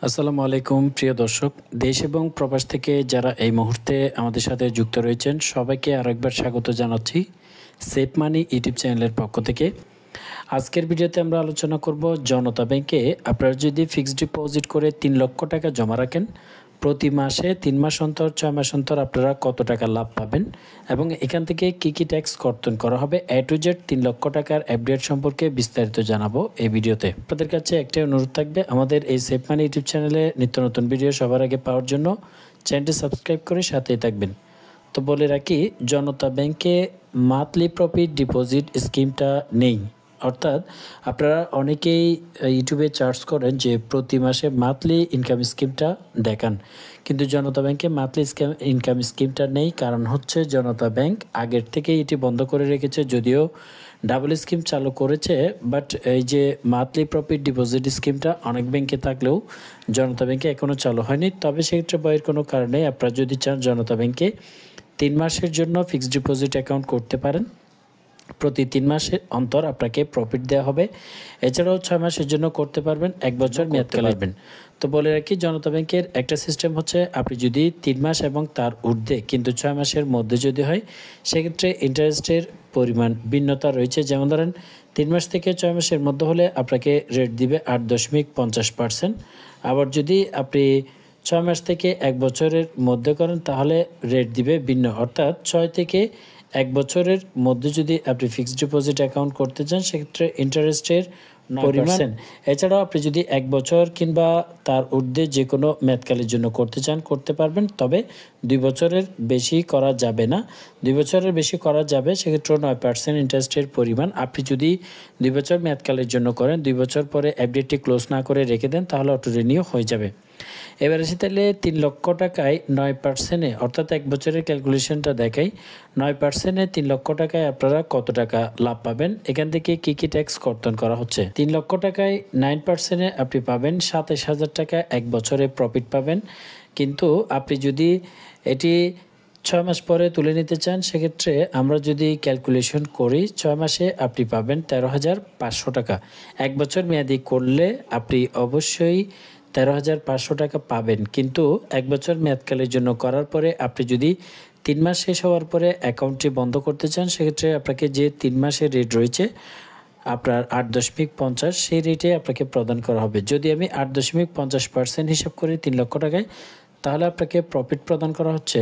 আসসালামু আলাইকুম প্রিয় দর্শক, দেশ এবং প্রবাস থেকে যারা এই মুহূর্তে আমাদের সাথে যুক্ত রয়েছেন সবাইকে আরেকবার স্বাগত জানাচ্ছি সেভ মানি ইউটিউব চ্যানেলের পক্ষ থেকে। আজকের ভিডিওতে আমরা আলোচনা করব জনতা ব্যাংকে আপনারা যদি ফিক্সড ডিপোজিট করে ৩ লক্ষ টাকা জমা রাখেন, প্রতি মাসে ৩ মাস অন্তর ৬ মাস অন্তর আপনারা কত টাকা লাভ পাবেন এবং এখান থেকে কী কী ট্যাক্স কর্তন করা হবে, এ টু জেড ৩ লক্ষ টাকার আপডেট সম্পর্কে বিস্তারিত জানাবো এই ভিডিওতে। আপনাদের কাছে একটাই অনুরোধ থাকবে, আমাদের এই সেভ মানি ইউটিউব চ্যানেলে নিত্য নতুন ভিডিও সবার আগে পাওয়ার জন্য চ্যানেলটি সাবস্ক্রাইব করে সাথেই থাকবেন। তো বলে রাখি, জনতা ব্যাংকে মান্থলি প্রফিট ডিপোজিট স্কিমটা নেই। অর্থাৎ আপনারা অনেকেই ইউটিউবে সার্চ করেন যে প্রতি মাসে মান্থলি ইনকাম স্কিমটা দেখান, কিন্তু জনতা ব্যাংকে মান্থলি ইনকাম স্কিমটা নেই। কারণ হচ্ছে জনতা ব্যাংক আগের থেকেই এটি বন্ধ করে রেখেছে, যদিও ডাবল স্কিম চালু করেছে, বাট এই যে মান্থলি প্রফিট ডিপোজিট স্কিমটা অনেক ব্যাংকে থাকলেও জনতা ব্যাংকে এখনও চালু হয়নি। তবে সেক্ষেত্রে ভয়ের কোনো কারণে আপনারা যদি চান জনতা ব্যাংকে ৩ মাসের জন্য ফিক্সড ডিপোজিট অ্যাকাউন্ট করতে পারেন। প্রতি ৩ মাসের অন্তর আপনাকে প্রফিট দেওয়া হবে। এছাড়াও ৬ মাসের জন্য করতে পারবেন, ১ বছর মেয়াদকাল আসবেন। তো বলে রাখি, জনতা ব্যাংকের একটা সিস্টেম হচ্ছে আপনি যদি ৩ মাস এবং তার ঊর্ধ্বে কিন্তু ৬ মাসের মধ্যে যদি হয়, সেক্ষেত্রে ইন্টারেস্টের পরিমাণ ভিন্নতা রয়েছে। যেমন ধরেন ৩ মাস থেকে ৬ মাসের মধ্যে হলে আপনাকে রেট দিবে ৮.৫০%। আবার যদি আপনি ৬ মাস থেকে ১ বছরের মধ্যে করেন তাহলে রেট দিবে ভিন্ন। অর্থাৎ ৬ থেকে ১ বছরের মধ্যে যদি আপনি ফিক্সড ডিপোজিট অ্যাকাউন্ট করতে চান, সেক্ষেত্রে ইন্টারেস্টের পরিমাণ। এছাড়াও আপনি যদি ১ বছর কিংবা তার ঊর্ধ্বে যে কোনো মেয়াদকালের জন্য করতে চান করতে পারবেন, তবে ২ বছরের বেশি করা যাবে না। ২ বছরের বেশি করা যাবে, সেক্ষেত্রে ৯% ইন্টারেস্টের পরিমাণ। আপনি যদি ২ বছর মেয়াদকালের জন্য করেন, ২ বছর পরে আপডেটটি ক্লোজ না করে রেখে দেন, তাহলে অটো রিনিউ হয়ে যাবে। এবার আসি তাহলে ৩ লক্ষ টাকায় ৯%, অর্থাৎ ১ বছরের ক্যালকুলেশনটা দেখাই। ৯%-এ ৩ লক্ষ টাকায় আপনারা কত টাকা লাভ পাবেন, এখান থেকে কী কী ট্যাক্স কর্তন করা হচ্ছে। ৩ লক্ষ টাকায় 9%-এ আপনি পাবেন ২৭,০০০ টাকা, ১ বছরে প্রফিট পাবেন। কিন্তু আপনি যদি এটি ৬ মাস পরে তুলে নিতে চান, সেক্ষেত্রে আমরা যদি ক্যালকুলেশন করি ৬ মাসে আপনি পাবেন ১৩,৫০০ টাকা। ১ বছর মেয়াদি করলে আপনি অবশ্যই ১৩,৫০০ টাকা পাবেন, কিন্তু ১ বছর মেয়াদকালের জন্য করার পরে আপনি যদি ৩ মাস শেষ হওয়ার পরে অ্যাকাউন্টটি বন্ধ করতে চান, সেক্ষেত্রে আপনাকে যে ৩ মাসের রেট রয়েছে আপনার ৮.৫০, সেই রেটে আপনাকে প্রদান করা হবে। যদি আমি ৮.৫০% হিসাব করি ৩ লক্ষ টাকায়, তাহলে আপনাকে প্রফিট প্রদান করা হচ্ছে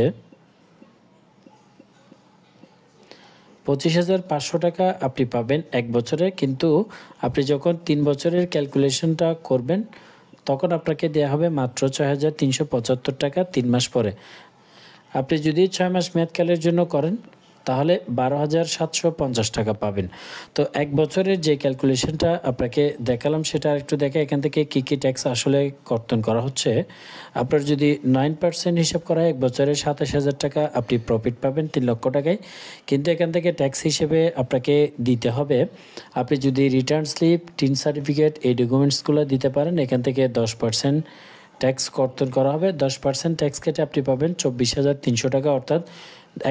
২৫,৫০০ টাকা আপনি পাবেন ১ বছরে। কিন্তু আপনি যখন ৩ বছরের ক্যালকুলেশনটা করবেন, তখন আপনাকে দেওয়া হবে মাত্র ৬,৩৭৫ টাকা ৩ মাস পরে। আপনি যদি ৬ মাস মেয়াদকালের জন্য করেন, তাহলে ১২,৭৫০ টাকা পাবেন। তো ১ বছরের যে ক্যালকুলেশনটা আপনাকে দেখালাম সেটা আরেকটু দেখে এখান থেকে কী কী ট্যাক্স আসলে কর্তন করা হচ্ছে। আপনার যদি 9% হিসাব করা হয়, ১ বছরে ২৭,০০০ টাকা আপনি প্রফিট পাবেন ৩ লক্ষ টাকায়। কিন্তু এখান থেকে ট্যাক্স হিসেবে আপনাকে দিতে হবে, আপনি যদি রিটার্ন স্লিপ, টিন সার্টিফিকেট, এই ডকুমেন্টসগুলো দিতে পারেন, এখান থেকে 10% ট্যাক্স কর্তন করা হবে। 10% ট্যাক্স কেটে আপনি পাবেন ২৪,৩০০ টাকা, অর্থাৎ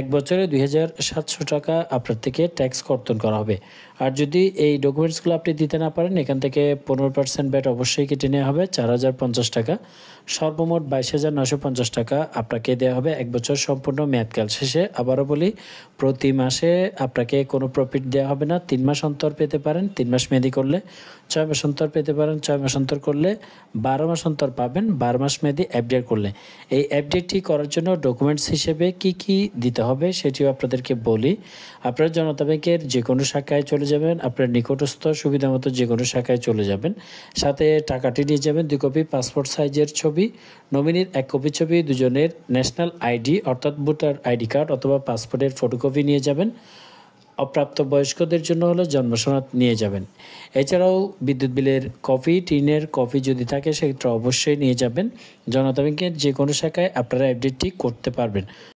১ বছরে ২,৭০০ টাকা আপনার থেকে ট্যাক্স কর্তন করা হবে। আর যদি এই ডকুমেন্টসগুলো আপনি দিতে না পারেন, এখান থেকে 15% ব্যাট অবশ্যই কেটে নেওয়া হবে, ৪,০৫০ টাকা। সর্বমোট ২২,৯৫০ টাকা আপনাকে দেওয়া হবে ১ বছর সম্পূর্ণ মেয়াদকাল শেষে। আবারও বলি, প্রতি মাসে আপনাকে কোনো প্রফিট দেওয়া হবে না। ৩ মাস অন্তর পেতে পারেন, ৩ মাস মেয়াদি করলে ৬ মাস অন্তর পেতে পারেন, ৬ মাস অন্তর করলে ১২ মাস অন্তর পাবেন, ১২ মাস মেয়াদি আপডেট করলে। এই আপডেটটি করার জন্য ডকুমেন্টস হিসেবে কি কি দিতে হবে সেটিও আপনাদেরকে বলি। আপনারা জনতা ব্যাংকের যে কোনো শাখায় চলে যাবেন, আপনার নিকটস্থ সুবিধামতো যে কোনো শাখায় চলে যাবেন, সাথে টাকাটি নিয়ে যাবেন 2 কপি পাসপোর্ট সাইজের ছবি, নমিনির 1 কপি ছবি, দুজনের ন্যাশনাল আইডি অর্থাৎ ভোটার আইডি কার্ড অথবা পাসপোর্টের ফটোকপি নিয়ে যাবেন। অপ্রাপ্ত বয়স্কদের জন্য হলে জন্ম সনদ নিয়ে যাবেন। এছাড়াও বিদ্যুৎ বিলের কপি, টিনের কপি যদি থাকে সেক্ষেত্রে অবশ্যই নিয়ে যাবেন। জনতা ব্যাংকের যে কোনো শাখায় আপনারা আপডেটটি করতে পারবেন।